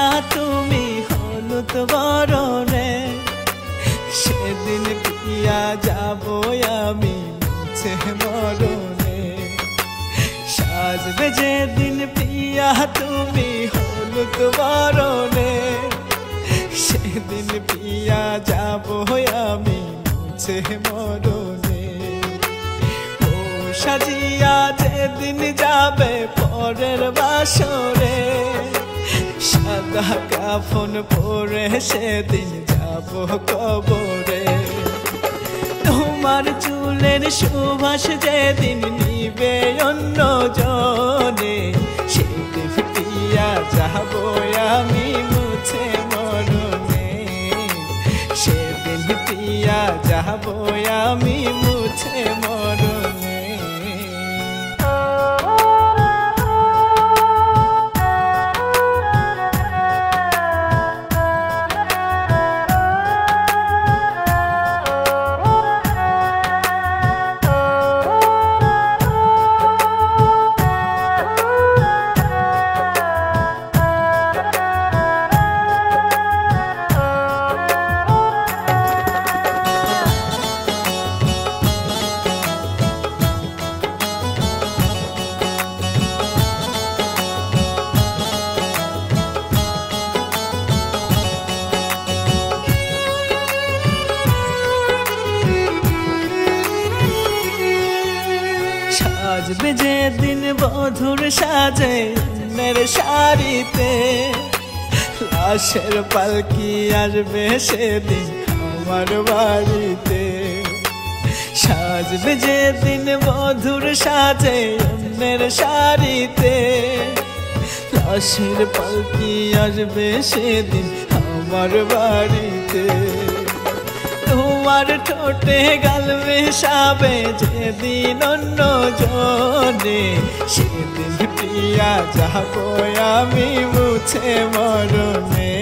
পিয়া তুমি হলুদ বরণে, সেদিন পিয়া যাব আমি মুছে মরণে। সাজবে যেদিন পিয়া তুমি হলুদ বরণে, সেদিন পিয়া যাব আমি মুছে মরণে। ও সাজিয়া যেদিন যাবে পরের বাসরে, সাদা কাফন পরে সেদিন যাব কবরে। তোমার চুলের সুবাস যেদিন নিবে অন্য জনে, সেদিন পিয়া যাব আমি মুছে মরণে। সেদিন পিয়া যাব আমি মুছে মরণে। সাজবে যেদিন বধুর সাজে অন্যের শাড়িতে, লাশের পালকি আসবে সেদিন আমার বাড়িতে। সাজবে যেদিন বধুর সাজে অন্যের শাড়িতে, লাশের পালকি আসবে সেদিন আমার বাড়িতে। তোমার ঠোঁটে গাল মেশাবে যেদিন অন্য জনে, সেদিন পিয়া যাব আমি মুছে মরণে।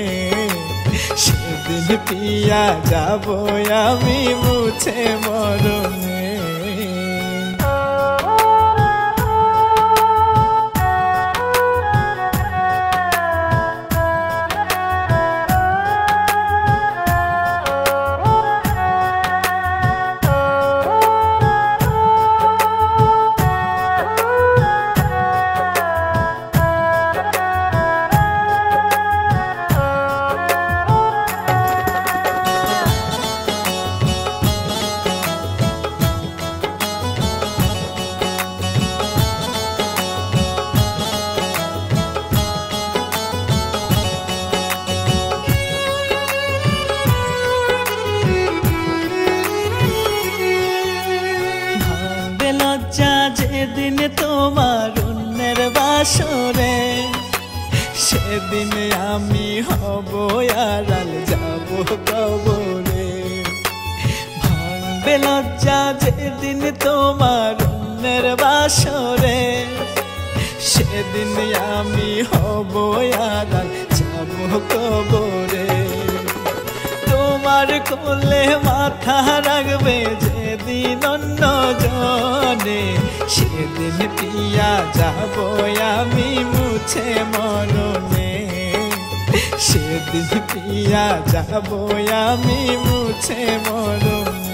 সেদিন পিয়া যাব আমি মুছে মরণে। লজ্জা যেদিন তোমার অন্যের বাসরে, সেদিন আমি হব আড়াল যাব কবরে। ভাঙবে লজ্জা যেদিন তোমার অন্যের বাসরে, সেদিন আমি হব আড়াল যাব কবরে। তোমার কোলে মাথা রাখবে যেদিন অন্য জনে, সেদিন পিয়া যাব আমি মুছে মরণে। সেদিন পিয়া যাব আমি মুছে মরণে।